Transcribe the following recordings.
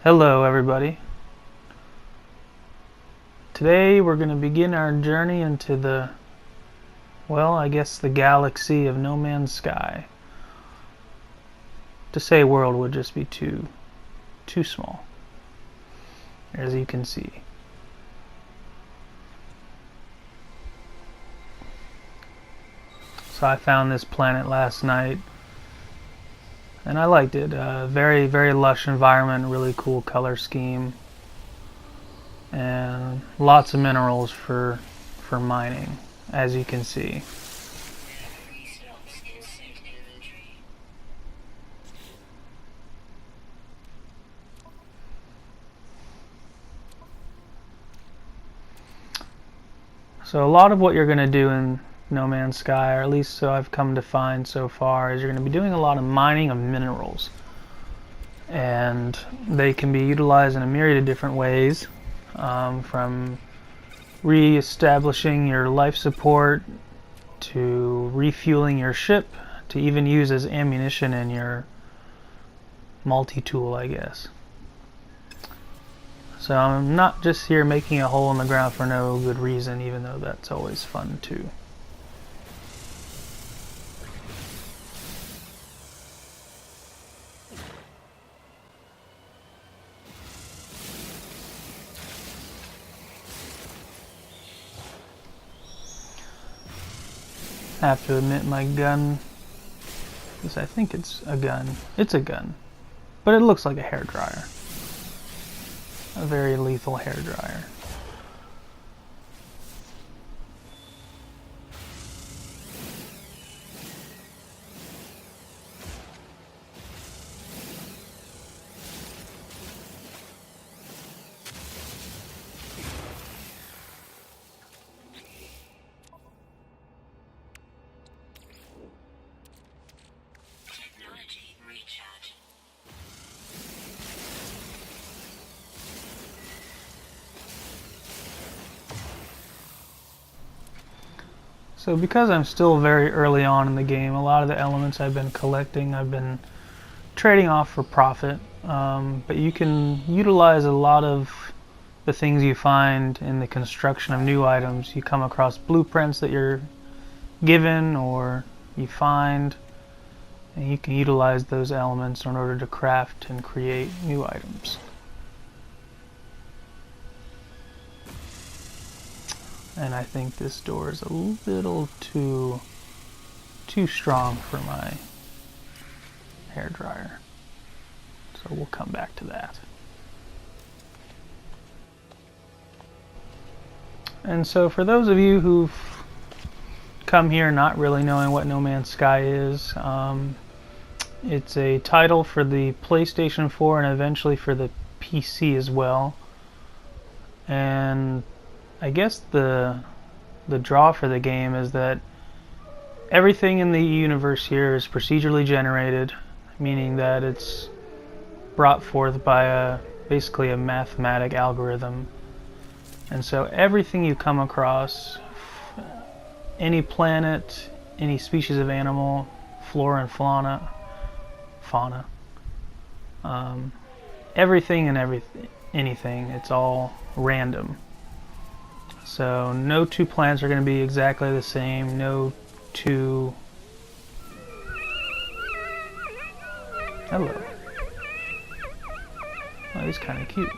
Hello everybody. Today we're going to begin our journey into the, I guess the galaxy of No Man's Sky. To say world would just be too small, as you can see. So I found this planet last night and I liked it. Very, very lush environment, really cool color scheme, and lots of minerals for mining, as you can see. So a lot of what you're going to do in No Man's Sky, or at least so I've come to find so far, is you're going to be doing a lot of mining of minerals. And they can be utilized in a myriad of different ways, from re-establishing your life support, to refueling your ship, to even use as ammunition in your multi-tool, I guess. So I'm not just here making a hole in the ground for no good reason, even though that's always fun too. I have to admit my gun, because I think it's a gun. It's a gun, but it looks like a hairdryer. A very lethal hairdryer. So because I'm still very early on in the game, a lot of the elements I've been collecting, I've been trading off for profit. But you can utilize a lot of the things you find in the construction of new items. You come across blueprints that you're given or you find, and you can utilize those elements in order to craft and create new items. And I think this door is a little too strong for my hairdryer. So we'll come back to that. And so for those of you who've come here not really knowing what No Man's Sky is, it's a title for the PlayStation 4 and eventually for the PC as well. And I guess the draw for the game is that everything in the universe here is procedurally generated, meaning that it's brought forth by basically a mathematic algorithm. And so everything you come across, any planet, any species of animal, flora and fauna, everything and anything, it's all random. So no two plants are going to be exactly the same. No two... Hello. Oh, he's kind of cute.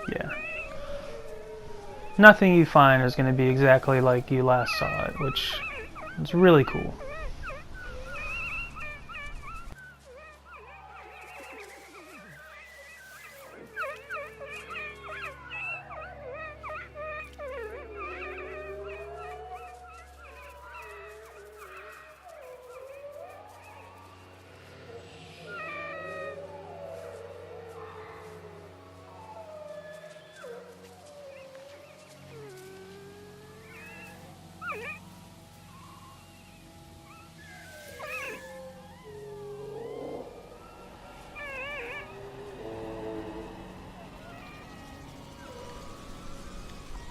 Yeah. Nothing you find is going to be exactly like you last saw it, which is really cool.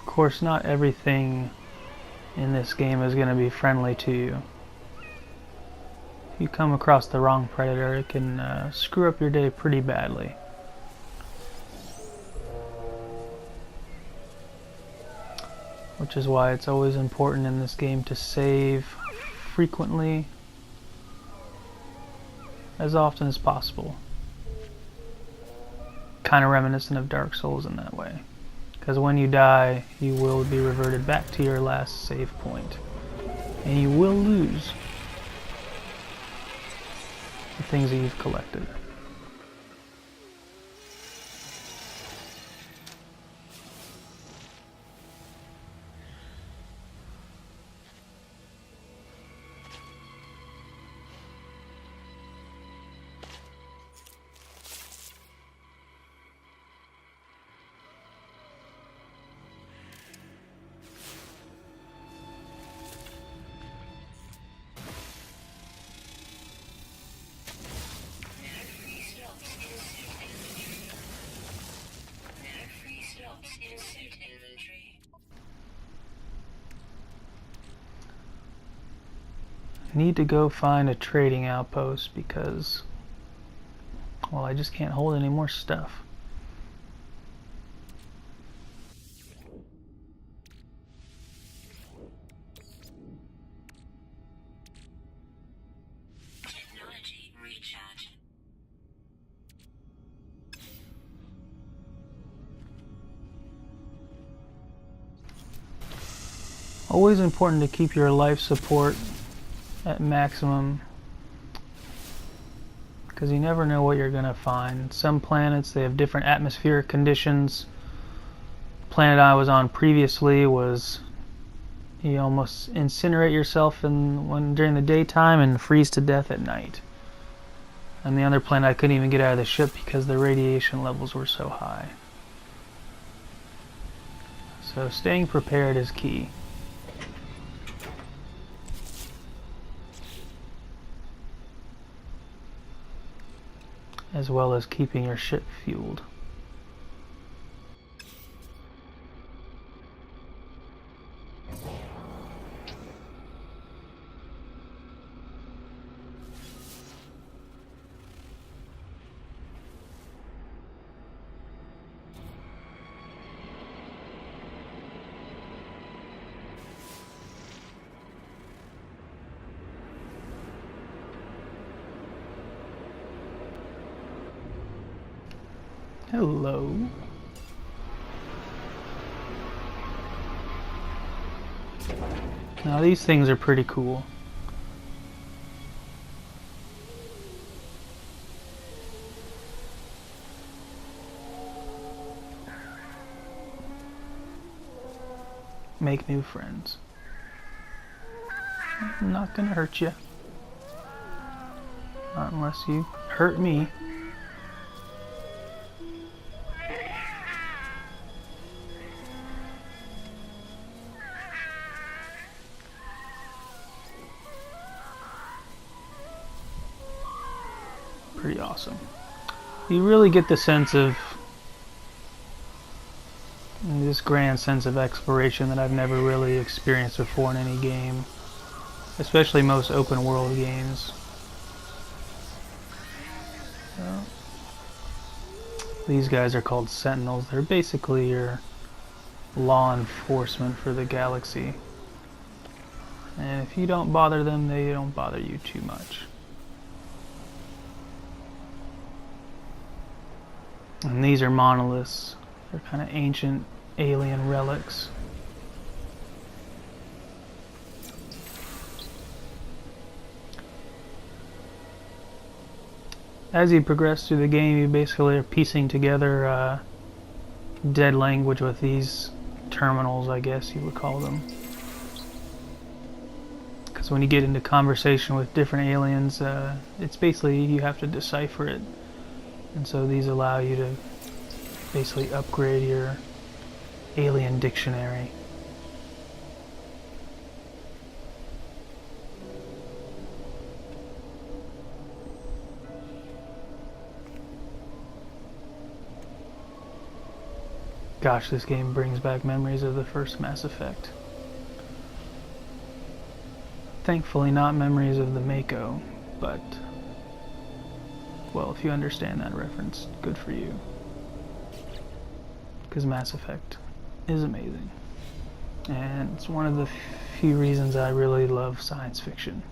Of course, not everything in this game is going to be friendly to you. you come across the wrong predator, it can screw up your day pretty badly. Which is why it's always important in this game to save frequently, as often as possible. Kind of reminiscent of Dark Souls in that way. Because when you die, you will be reverted back to your last save point. And you will lose the things that you've collected. Need to go find a trading outpost because, well, I just can't hold any more stuff. Technology recharge. Always important to keep your life support at maximum, because you never know what you're gonna find. Some planets, they have different atmospheric conditions. The planet I was on previously was you almost incinerate yourself during the daytime and freeze to death at night. And the other planet, I couldn't even get out of the ship because the radiation levels were so high. So staying prepared is key. As well as keeping your ship fueled. Hello. Now these things are pretty cool. Make new friends. I'm not gonna hurt you. Not unless you hurt me. Pretty awesome. You really get the sense of this grand sense of exploration that I've never really experienced before in any game, especially most open world games. So, these guys are called Sentinels. They're basically your law enforcement for the galaxy. And if you don't bother them, they don't bother you too much. And these are monoliths. They're kind of ancient alien relics. As you progress through the game, you basically are piecing together dead language with these terminals, I guess you would call them. Because when you get into conversation with different aliens, it's basically you have to decipher it. And so these allow you to basically upgrade your alien dictionary. Gosh, this game brings back memories of the first Mass Effect. Thankfully not memories of the Mako. but, well, if you understand that reference, good for you. Because Mass Effect is amazing. And it's one of the few reasons I really love science fiction.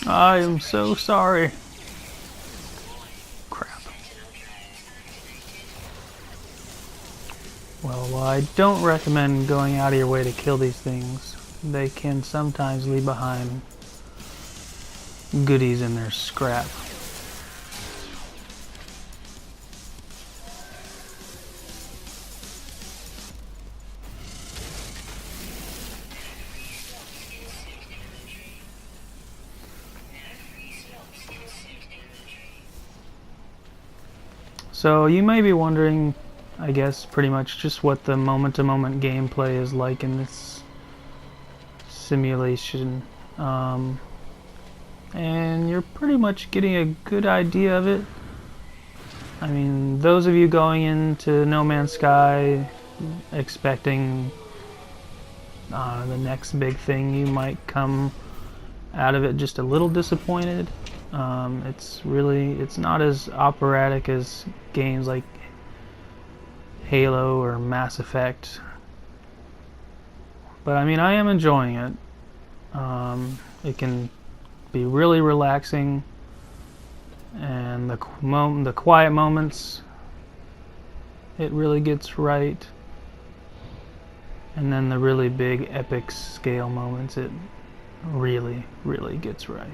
I am so sorry. Crap. Well, I don't recommend going out of your way to kill these things. They can sometimes leave behind goodies in their scrap. So you may be wondering, I guess, pretty much just what the moment-to-moment gameplay is like in this simulation. And you're pretty much getting a good idea of it. I mean, those of you going into No Man's Sky expecting the next big thing, you might come out of it just a little disappointed. It's not as operatic as games like Halo or Mass Effect, but I mean, I am enjoying it. It can be really relaxing, and the quiet moments, it really gets right, and then the really big epic scale moments, it really gets right.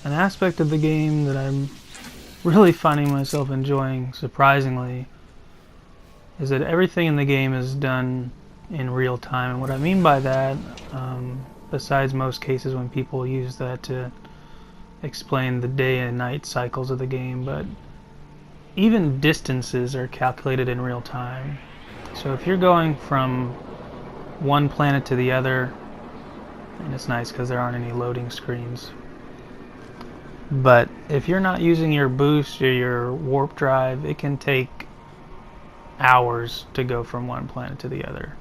an aspect of the game that I'm really finding myself enjoying, surprisingly, is that everything in the game is done in real time. And what I mean by that, besides most cases when people use that to explain the day and night cycles of the game, but even distances are calculated in real time. So if you're going from one planet to the other, and it's nice because there aren't any loading screens, but if you're not using your boost or your warp drive, it can take hours to go from one planet to the other.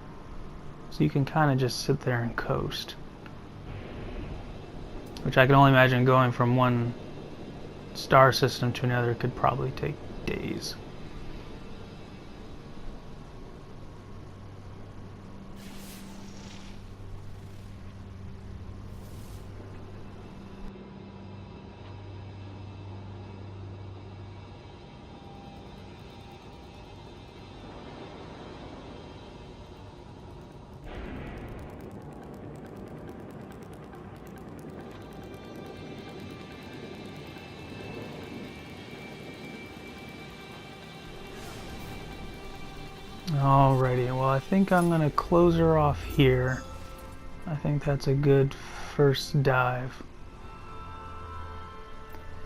So you can kind of just sit there and coast, which I can only imagine going from one star system to another could probably take days. Alrighty, well, I think I'm going to close her off here. I think that's a good first dive.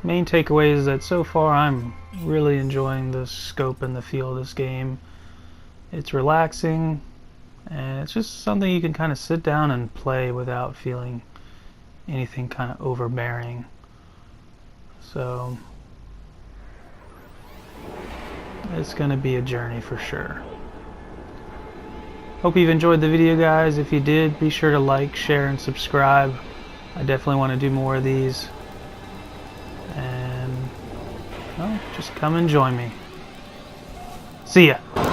Main takeaway is that so far I'm really enjoying the scope and the feel of this game. It's relaxing, and it's just something you can kind of sit down and play without feeling anything kind of overbearing. So it's going to be a journey for sure. Hope you've enjoyed the video, guys. If you did, be sure to like, share, and subscribe. I definitely want to do more of these. And, well, just come and join me. See ya!